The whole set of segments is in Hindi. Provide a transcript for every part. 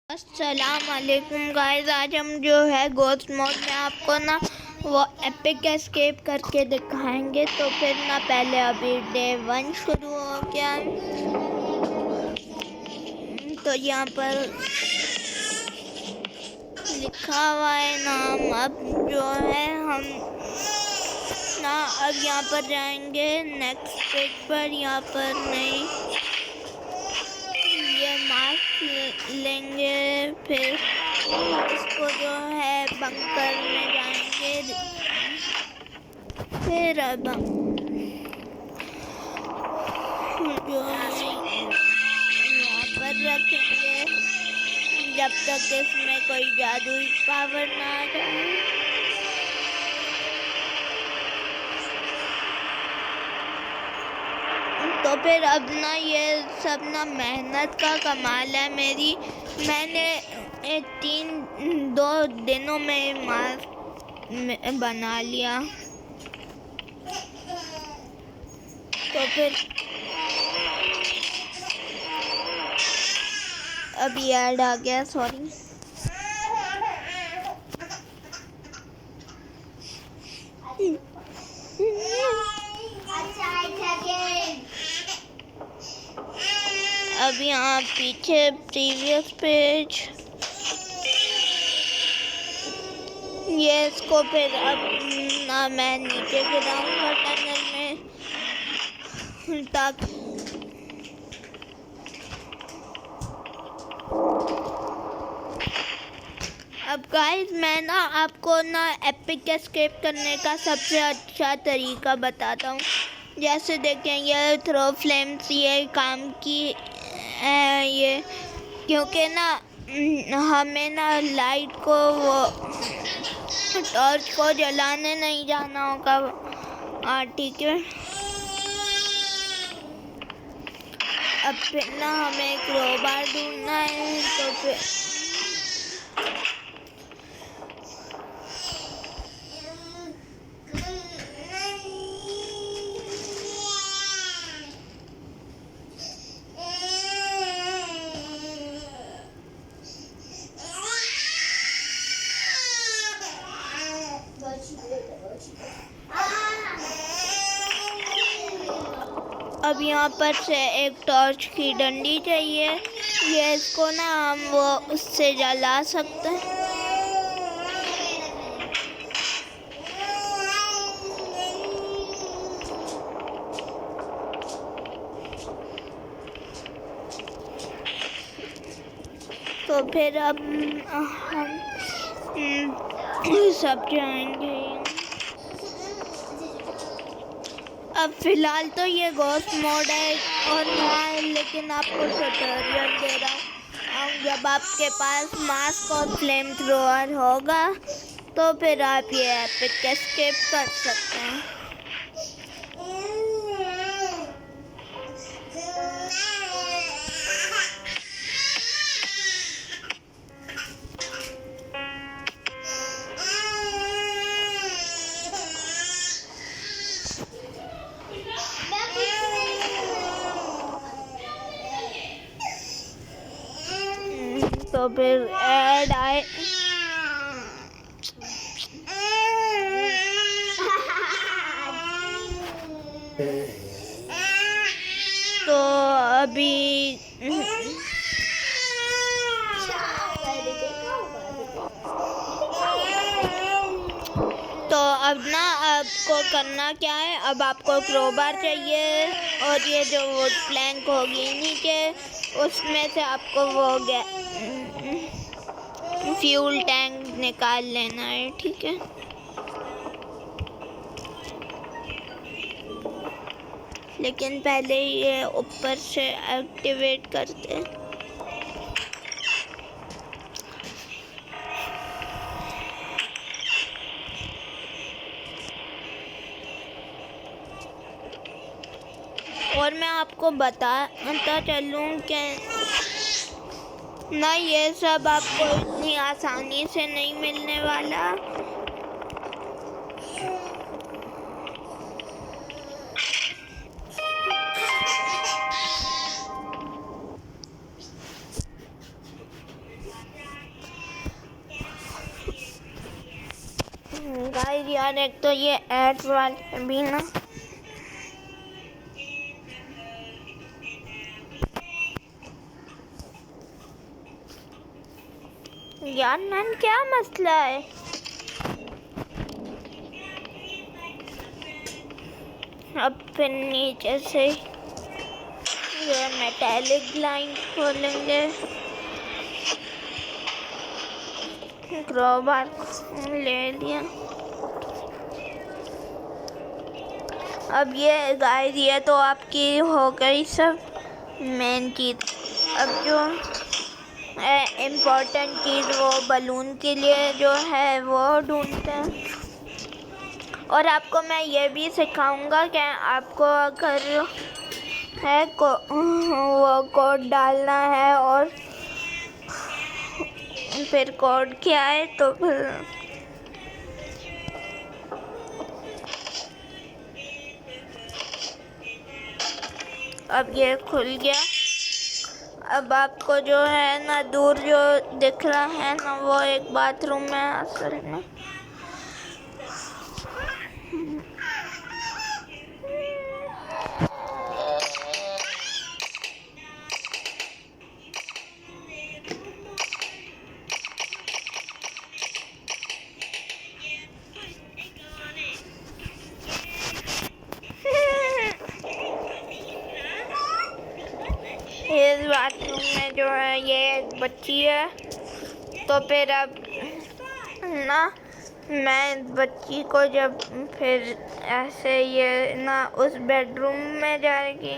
अस्सलाम वालेकुम गाइस। आज हम जो है गोस्ट मोड में आपको ना वो एपिक एस्केप करके दिखाएंगे। तो फिर ना पहले अभी डे 1 शुरू हो गया। तो यहाँ पर लिखा हुआ है नाम। अब जो है हम ना अब यहाँ पर जाएंगे नेक्स्ट पेज पर। यहाँ पर नहीं, ये मास्क लेंगे, फिर इसको जो है बंकर में जाएंगे, फिर अब जो है यहाँ पर रखेंगे जब तक इसमें कोई जादुई पावर ना आ जाए। तो फिर अब ना ये सब ना मेहनत का कमाल है मेरी। मैंने 2 दिनों में मास्क बना लिया। तो फिर अभी ऐड आ गया, सॉरी। अब यहाँ पीछे प्रीवियस पेज, ये इसको फिर अब ना मैं नीचे गिराऊंगा टनल में ताकि अब गाइस मैं ना आपको ना एपिक एस्केप करने का सबसे अच्छा तरीका बताता हूँ। जैसे देखें, ये थ्रो फ्लेम्स ये काम की ये, क्योंकि ना हमें ना लाइट को वो टॉर्च को जलाने नहीं जाना होगा। हाँ ठीक है। अब फिर ना हमें क्रोबार ढूंढना है। तो फिर अब यहाँ पर से एक टॉर्च की डंडी चाहिए। ये इसको ना हम वो उससे जला सकते हैं। तो फिर अब हम सब जाएंगे। अब फिलहाल तो ये गोस्ट मोड है और हाँ, लेकिन आपको ट्यूटोरियल दे रहा हूँ। जब आपके पास मास्क और फ्लेम थ्रोअर होगा तो फिर आप ये एपिक एस्केप कर सकते हैं। तो फिर ऐड आए। तो अभी तो अब ना आपको करना क्या है, अब आपको क्रोबार चाहिए और ये जो वुड प्लैंक होगी नीचे, उसमें से आपको वो फ्यूल टैंक निकाल लेना है, ठीक है। लेकिन पहले ये ऊपर से एक्टिवेट करते हैं। और मैं आपको बताता चलूँ कि ना ये सब आपको इतनी आसानी से नहीं मिलने वाला। गाइस यार एक तो ये ऐड वाले भी ना यार नन क्या मसला है। अब फिर नीचे से ये मेटालिक लाइन खोलेंगे, क्रोबार ले लिया। अब ये गाइस ये तो आपकी हो गई सब मेन चीज़। अब जो इम्पोर्टेंट चीज़ वो बलून के लिए जो है वो ढूंढते हैं। और आपको मैं ये भी सिखाऊंगा कि आपको अगर है वो कोड डालना है और फिर कोड क्या है तो फिर अब ये खुल गया। अब आपको जो है ना दूर जो दिख रहा है ना वो एक बाथरूम है असल में। इस बाथरूम में जो है ये एक बच्ची है। तो फिर अब ना मैं इस बच्ची को जब फिर ऐसे ये ना उस बेडरूम में जाएगी।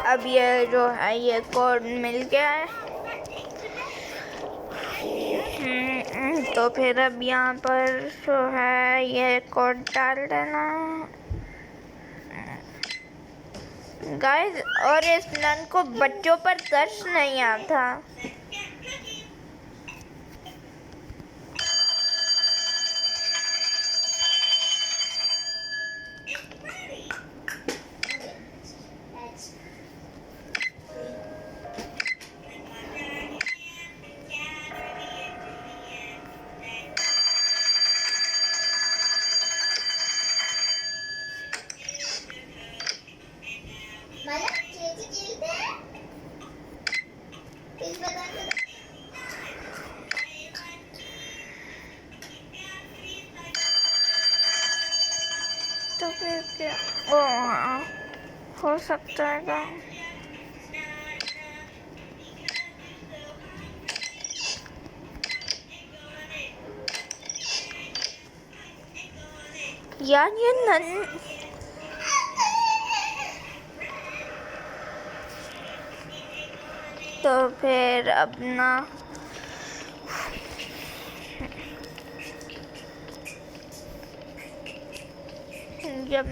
अब ये जो है ये कोड मिल गया है। तो फिर अब यहाँ पर जो है ये कोड डाल देना गाइस। और इस नन को बच्चों पर तरस नहीं आता। तो फिर क्या हो सकता है यार ये नन तो फिर अपना जब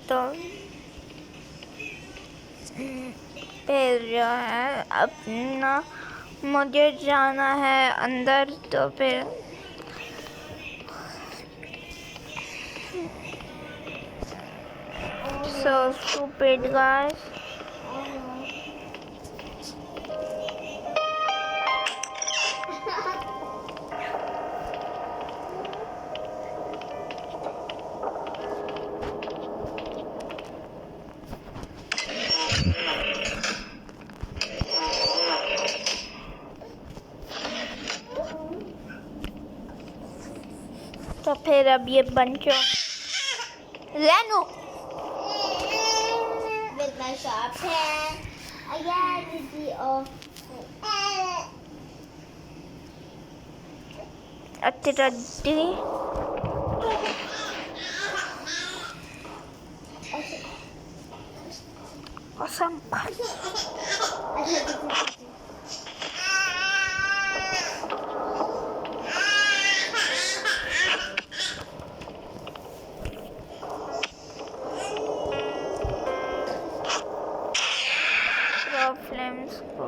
तो फिर जो है अपना मुझे जाना है अंदर। तो फिर so stupid guys। तो फिर अब ये बंचो लेनो with my sharp hand. Yeah, didi अच्छी फ्लेम्स को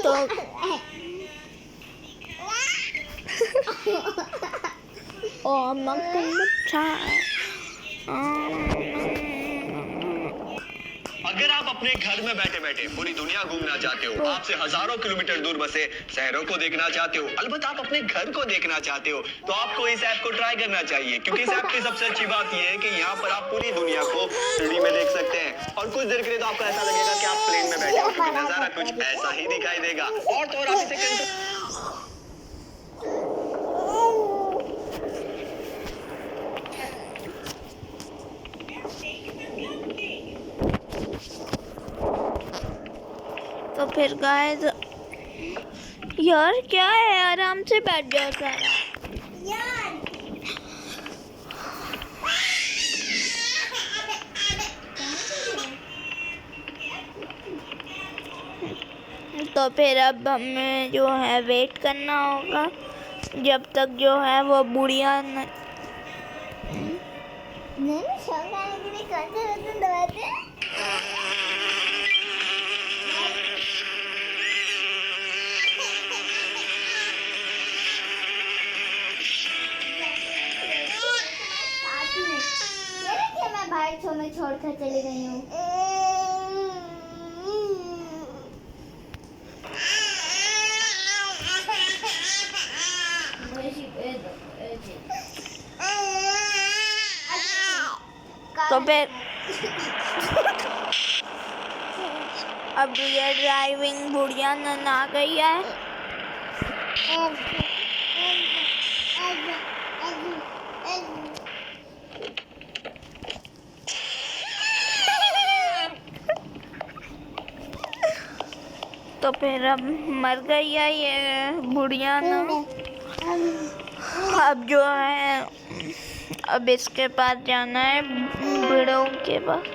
तो ओ मक्खन अगर आप अपने घर में बैठे बैठे पूरी दुनिया घूमना चाहते हो, आपसे हजारों किलोमीटर दूर बसे शहरों को देखना चाहते हो, अलबत्ता आप अपने घर को देखना चाहते हो, तो आपको इस ऐप को ट्राई करना चाहिए, क्योंकि इस ऐप की सबसे अच्छी बात यह है कि यहाँ पर आप पूरी दुनिया को 3D में देख सकते हैं। और कुछ देर के लिए तो आपको ऐसा लगेगा कि आप प्लेन में बैठे हो, क्योंकि नजारा कुछ ऐसा ही दिखाई देगा। और तो और आप इसे तो फिर गाइस यार क्या है, आराम से बैठ जाओ सारा। तो फिर अब हमें जो है वेट करना होगा जब तक जो है वो बुढ़िया नहीं शौक आने के लिए कौन से बटन दबाते हैं? मैं बाहर छो में छोड़कर चली गई हूँ। तो फिर अब ये ड्राइविंग बुढ़िया न आ गई है। तो फिर अब मर गई है ये बुढ़िया ना। अब जो है अब इसके पास जाना है, बूढ़ों के पास।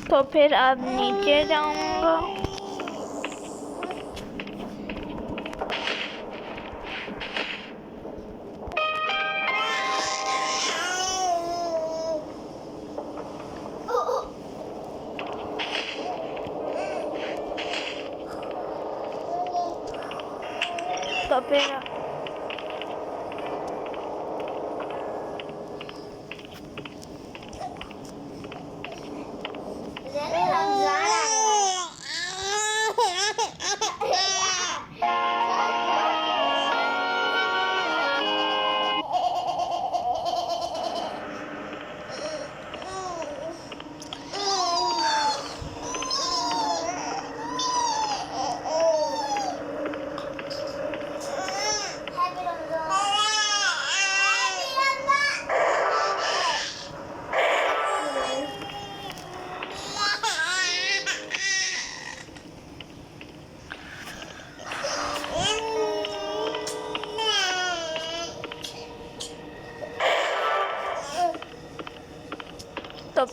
तो फिर अब नीचे जाऊंगा। तो फिर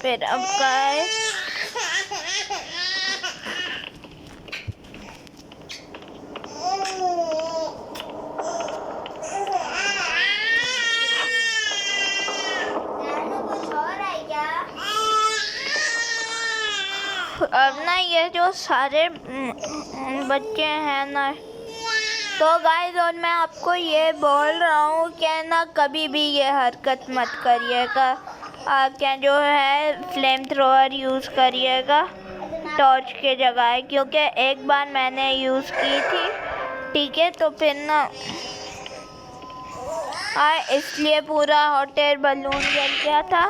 फिर अब गाइस कुछ और है क्या? अब ना ये जो सारे बच्चे हैं ना, तो गाइस और मैं आपको ये बोल रहा हूँ कि ना कभी भी ये हरकत मत करिएगा। क्या जो है फ्लेम थ्रोअर यूज़ करिएगा टॉर्च के जगह, क्योंकि एक बार मैंने यूज़ की थी, ठीक है, तो फिर ना इसलिए पूरा हॉट एयर बलून जल गया था।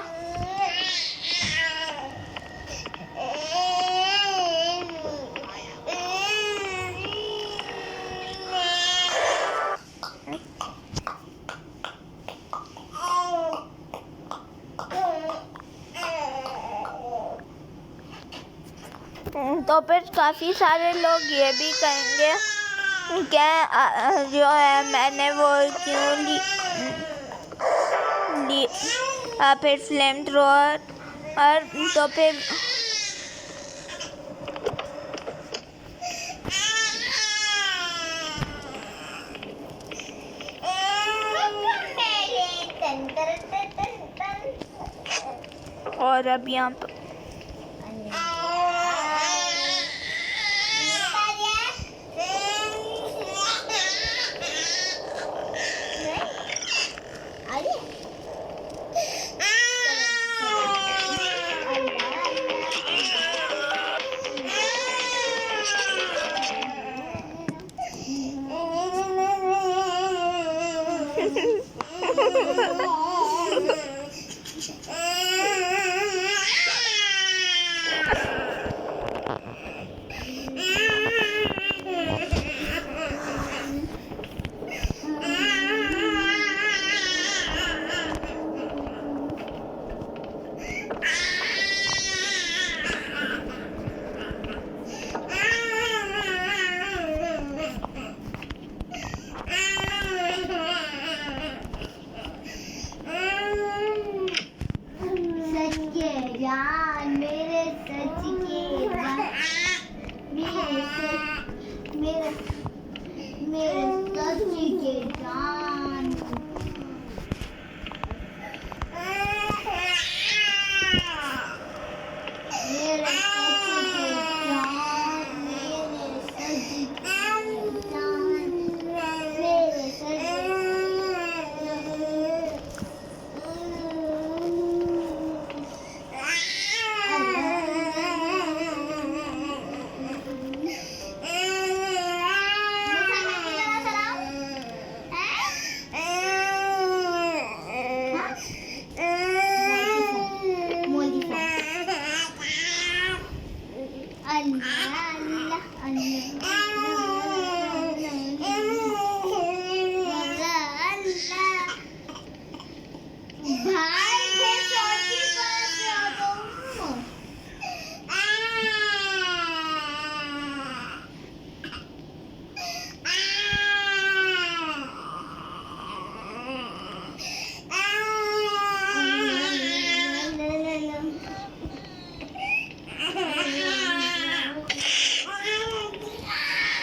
तो फिर काफ़ी सारे लोग ये भी कहेंगे कि जो है मैंने वो क्यों ली फिर फ्लेम थ्रोअर, और तो फिर और अब यहाँ पर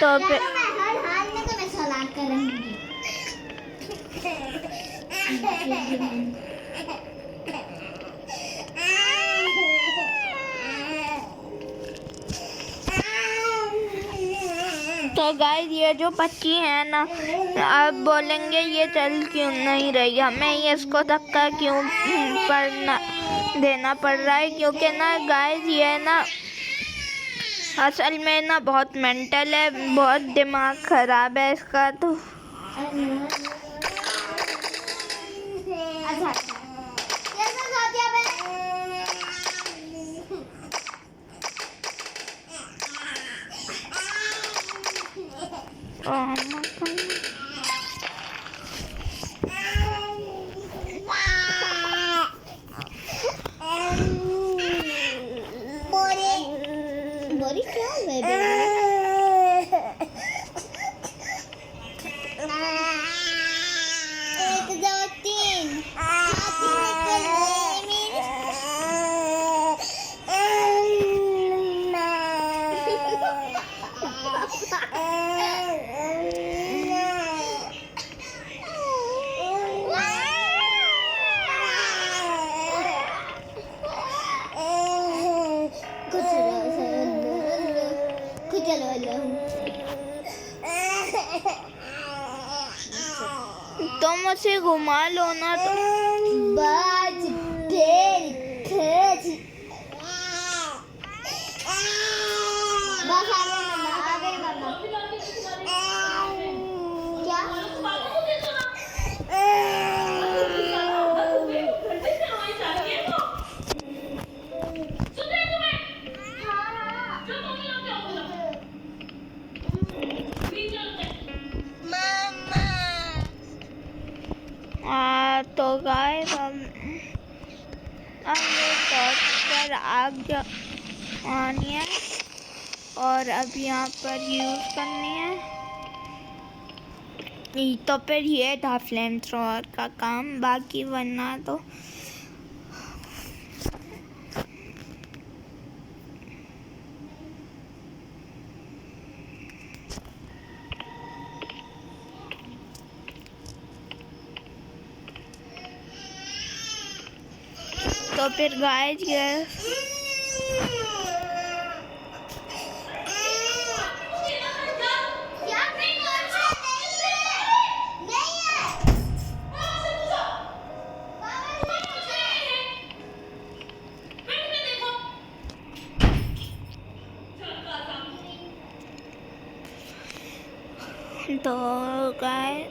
तो फिर हर हाल में तो मैं सलाह करूंगी। तो गाइस ये जो बच्ची है ना, अब बोलेंगे ये चल क्यों नहीं रही, हमें ये इसको धक्का क्यों देना पड़ रहा है, क्योंकि ना गाइस ये ना असल में ना बहुत मेंटल है, बहुत दिमाग ख़राब है इसका। तो बोरी क्या है एक दो तीन तुम उसे घुमा लो ना तो। Birds very crazy. बस आ गई मम्मा। क्या? तो गाइस हम ये टॉर्च पर आग आनी है और अब यहाँ पर यूज़ करनी है। तो फिर ये था फ्लेम थ्रोअर का काम, बाकी वरना तो फिर गाइस ये तो गाइस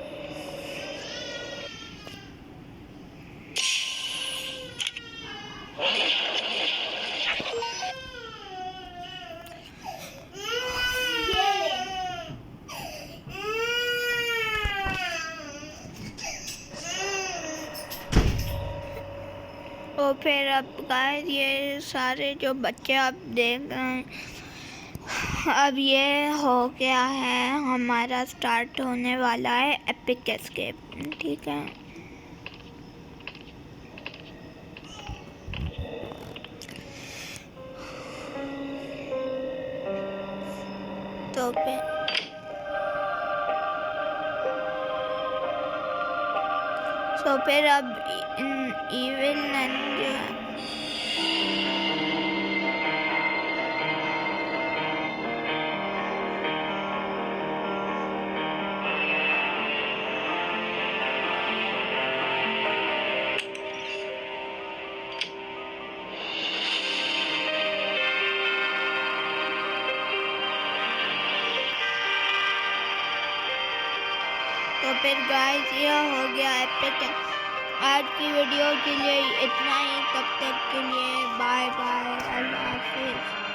तो फिर अब गाइस ये सारे जो बच्चे आप देख रहे हैं, अब ये हो गया है, हमारा स्टार्ट होने वाला है एपिक एस्केप। ठीक है, तो फिर अब इविल नन जो है तो फिर गाइस ये हो गया एपिक। आज की वीडियो के लिए इतना ही, तब तक के लिए बाय बाय, अल्लाह हाफिज़।